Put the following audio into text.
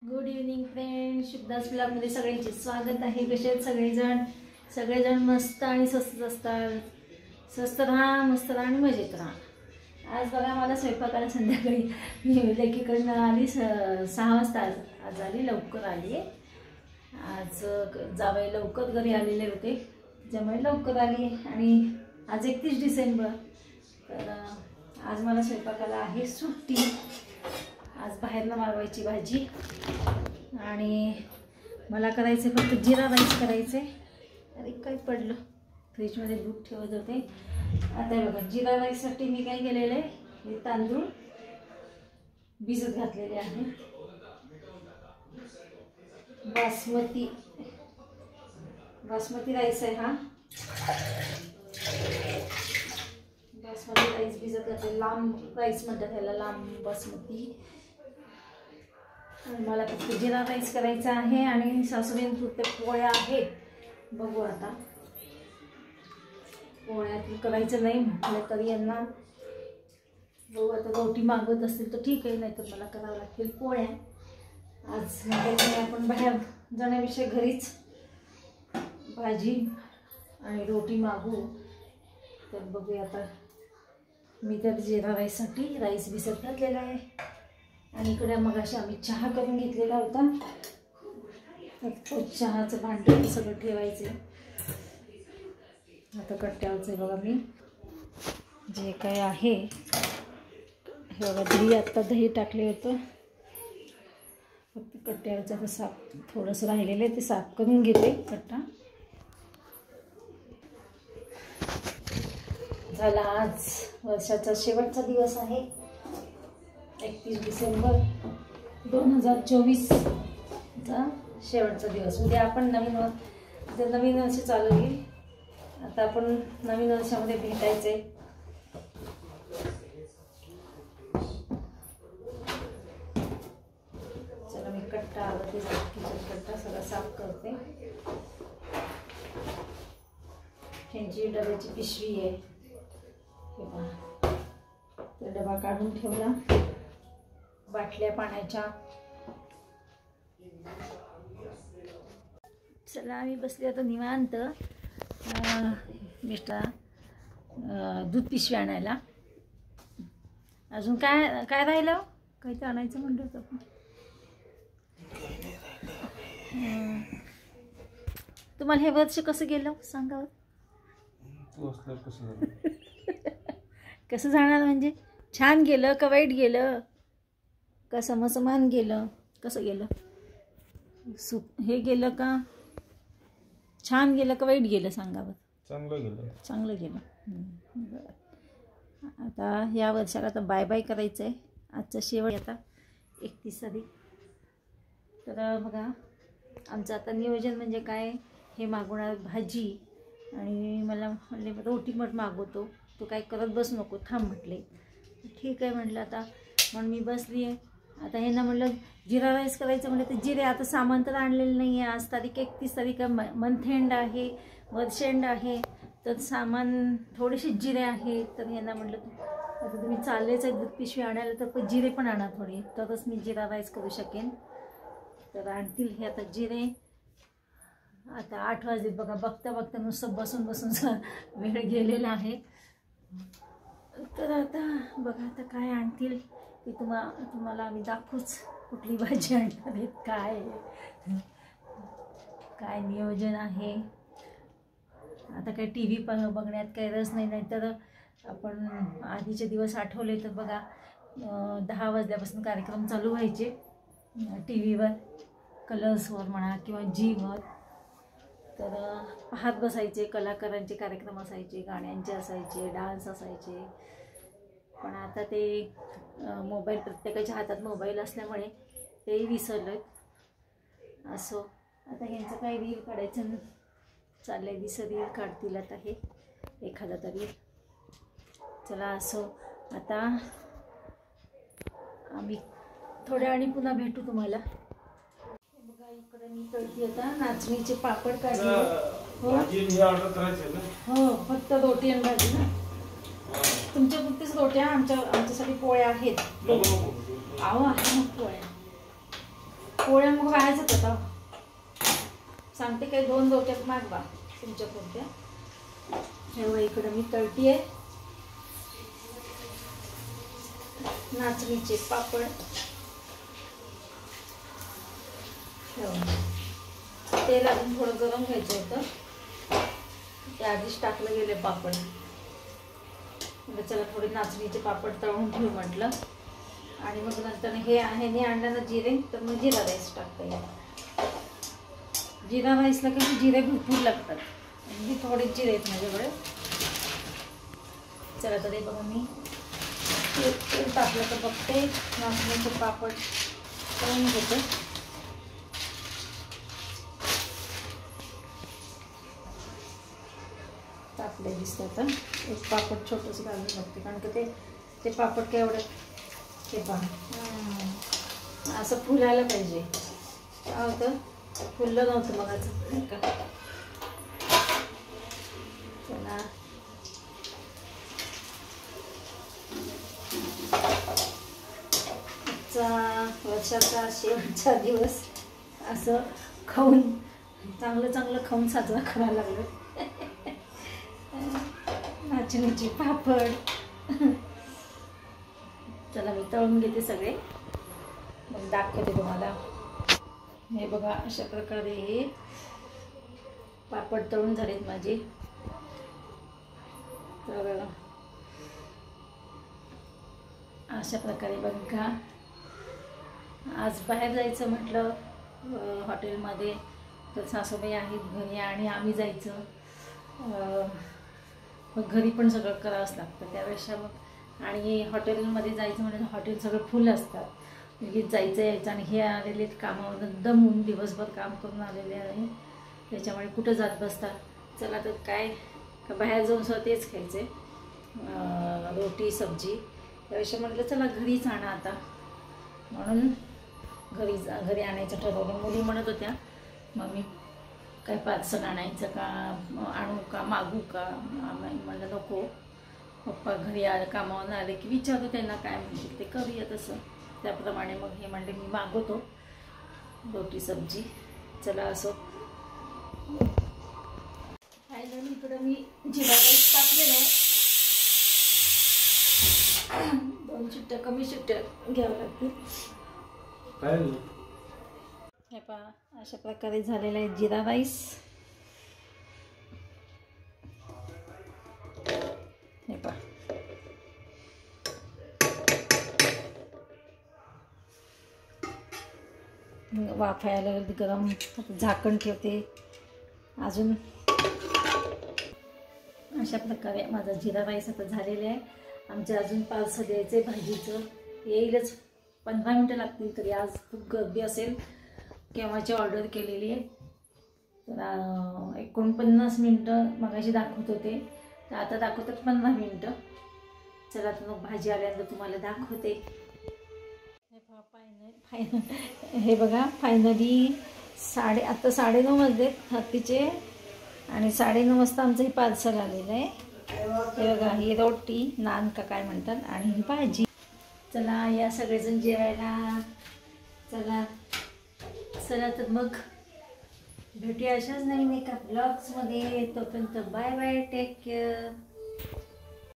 Good evening friend, शुभदास ब्लॉगमध्ये सगळ्यांचे स्वागत आहे। कसे आहेत सगळेजण मस्त आणि स्वस्त असतात। स्वस्त राहा, मस्त राहा आणि मजेत राहा। आज बघा मला स्वयंपाकाला संध्याकाळी मी लेकीकडनं आली 6 वाजता। आज आली, लवकर आली। आज जावई लवकर घरी आलेले होते, त्यामुळे लवकर आली। आणि आज 31 डिसेंबर, तर आज मला स्वयंपाकाला आहे सुट्टी। आज बाहेरनं मागवायची भाजी आणि मला करायचे फक्त जिरा राईस करायचे। अरे काय पडलं, फ्रीजमध्ये दूध ठेवत होते। आता बघा जिरा राईससाठी मी काय केलेलं आहे, हे तांदूळ भिजत घातलेले आहे। बासमती राईस आहे हा। बासमती राईस भिजत घातले, लांब राईस म्हणतात ह्याला, लांब बासमती। मला फक्त जिरा राईस करायचा आहे आणि सासूबाईंपुरते पोळ्या आहेत। बघू आता, पोळ्या करायचं नाही म्हटलं तरी यांना बघू आता, रोटी मागवत असतील तर ठीक आहे, नाहीतर मला करावं लागतील पोळ्या। आज म्हणजे आपण बाहेर जाण्यापेक्षा घरीच भाजी आणि रोटी मागू। तर बघूया आता, मी तर जिरा राईससाठी राईस भिजत घातलेला आहे आणि इकडे मगाशी आम्ही चहा करून घेतलेला होता। तर चहाचं भांडं सगळं ठेवायचं। आता कट्ट्यावरचं बघा मी जे काय आहे, हे बघा दही, आत्ता दही टाकले होतं। फक्त कट्ट्यावरचं तर साफ थोडंसं राहिलेलं आहे, ते साफ करून घेते कट्टा। झाला आज वर्षाचा शेवटचा दिवस आहे, 31 डिसेंबर 2024चा शेवटचा दिवस। उद्या आपण नवीन वर्ष चालू होईल। आता आपण नवीन वर्षामध्ये भेटायचे। चला मी कट्टा किचन कट्टा सगळा साफ करते। ह्यांची डब्याची पिशवी आहे, हे पहा, तो डबा काढून ठेवला। बाटल्या पाण्याच्या। चला आम्ही बसले आता निवांत। मिस्टर दूध पिशवी आणायला। अजून काय काय राहिलं, काही तर आणायचं म्हणलं होतं आपण। तुम्हाला हे वर्ष कसं गेलं सांगा। कसं जाणार म्हणजे, छान गेलं का वाईट गेलं का समसमान गेलं, कसं गेलं, हे गेलं का छान गेलं का वाईट गेलं सांगा बरं। चांगलं गेलं। आता या वर्षाला आता बाय बाय करायचं आहे। आजचा शेवट आता 31 तारीख। तर बघा आमचं आता नियोजन म्हणजे काय, हे मागवणार भाजी आणि मला म्हणले रोटी मग मागवतो, तो काय करत बस नको, थांब म्हटले। ठीक आहे म्हटलं आता, म्हणून मी बसली आहे। आता ह्यांना म्हटलं जिरा राईस करायचं म्हटलं तर जिरे आता सामान तर आणलेलं नाही आहे। आज तारीख 31 तारीख, मंथ एंड आहे, वर्ष एंड आहे, तर सामान थोडेसे जिरे आहे। तर ह्यांना म्हटलं आता तुम्ही चाललेच आहे दूध पिशवी आणायला, तर जिरे पण आणा थोडे, तरच मी जिरा राईस करू शकेन। तर आणतील हे आता जिरे। आता 8 वाजलेत बघा, बघता बघता नुसतं बसून वेळ गेलेला आहे। तर आता बघा आता काय आणतील ते तुम्हाला आम्ही दाखवूच, कुठली भाजी आणणार आहेत, काय नियोजन आहे। आता काय TV बघण्यात काही रस नाही, नाहीतर आपण आधीचे दिवस आठवले तर बघा 10 वाजल्यापासून कार्यक्रम चालू व्हायचे TV वर, कलर्सवर म्हणा किंवा Gवर। तर पाहत बसायचे, कलाकारांचे कार्यक्रम असायचे, गाण्यांचे असायचे, डान्स असायचे। पण आता ते मोबाईल, प्रत्येकाच्या हातात मोबाईल असल्यामुळे तेही विसरलेत। असो, आता ह्यांचं काही रील काढायचं चाललंय, रील काढतील आता हे एखादा तरी। चला असो, आता आम्ही थोड्या वेळाने पुन्हा भेटू तुम्हाला। बघा इकडे मी करते आता नाचणीचे पापड काढले। हो फक्त रोटी आणि भाजी ना, तुमच्या पुरतीच रोट्या, आमच्यासाठी पोळ्या आहेत। आहो आहे मग पोळ्या। पोळ्या मग व्हायचंच होता. सांगते काही 2 रोट्या मागवा तुमच्या कोणत्या. जेव्हा इकडं मी तळती आहे नाचणीचे पापड. तेल अजून थोडं गरम घ्यायचं होतं, ते आधीच टाकलं गेले पापड. म्हणजे चला थोडे नाचणीचे पापड तळून घेऊ म्हटलं. आणि मग नंतर हे आहे नाही आणलं ना जिरे, तर मग जिरा राईस टाकता येईल. जिरा राईसला काही जिरे भरपूर लागतात, म्हणजे थोडे जिरे आहेत माझ्याकडे. चला तरी बघा मी तेल टाकलं तर बघते नाचणीचे पापड तळून घेते. टाकले दिसतं. तर एक पापड छोटंसं घालून बघते, कारण की ते पापड काय एवढं ते पहा असं फुलायला पाहिजे. काय होतं फुललं नव्हतं मगाचं नाही का. चला वर्षाचा शेवटचा दिवस असं खाऊन चांगलं खाऊन साजरा करायला लागलो. नाचणीचे पापड. चला मी तळून घेते सगळे, मग दाखवते तुम्हाला. हे बघा अशा प्रकारे हे पापड तळून झालेत माझे. तर अशा प्रकारे बघा. आज बाहेर जायचं म्हटलं हॉटेलमध्ये, तर सासूबाई आहेत घरी आणि आम्ही जायचं. मग घरी पण सगळं करावंच लागतं त्यापेक्षा मग. आणि हॉटेलमध्ये जायचं म्हणजे हॉटेल सगळं फुल असतात. म्हणजे जायचं यायचं, आणि हे आलेले कामावरून दमून दिवसभर काम करून आलेले आहे, त्याच्यामुळे कुठं जात बसतात. चला तर काय बाहेर जाऊन सुद्धा तेच खायचं आहे, रोटी सब्जी. त्यापेक्षा म्हटलं चला घरीच आणा आता, म्हणून घरी आणायचं ठरवलं. मुली म्हणत होत्या मम्मी काय पार्सल आणायचं का, आणू का, मागू का. म्हणलं नको, पप्पा घरी कामावरून आले की विचारू त्यांना काय म्हणतील ते करूया तसं. त्याप्रमाणे मग हे म्हणले मी मागवतो रोटी सब्जी. चला असो. फायनली इकडं मी जिरा राईस टाकलेलं आहे. 2 शिट्ट्या कमी शिट्ट्या घ्याव्या लागतील. हे पहा अशा प्रकारे झालेला आहे जिरा राईस. हे पहा वाफायला गरम, झाकण ठेवते अजून. अशा प्रकारे माझा जिरा राईस आता झालेला आहे. आमच्या अजून पार्सल द्यायचं आहे भाजीचं, येईलच 15 मिनटं लागतील तरी. आज खूप गर्दी असेल, केव्हाची ऑर्डर केलेली आहे. तर 49 मिनटं मगाशी दाखवत होते, तर आता दाखवतात 15 मिनटं. चला तर मग भाजी आल्यानंतर तुम्हाला दाखवते. हे बघा फायनली आता 9:30 वाजले रात्रीचे, आणि 9:30 वाजता आमचं हे पार्सल आलेलं आहे. हे बघा ही रोटी नान का काय म्हणतात, आणि ही भाजी. चला या सगळेजण जेवायला. चला तर मग भेटूया अशाच नवीन एका ब्लॉग्समध्ये. तोपर्यंत बाय बाय, टेक केअर.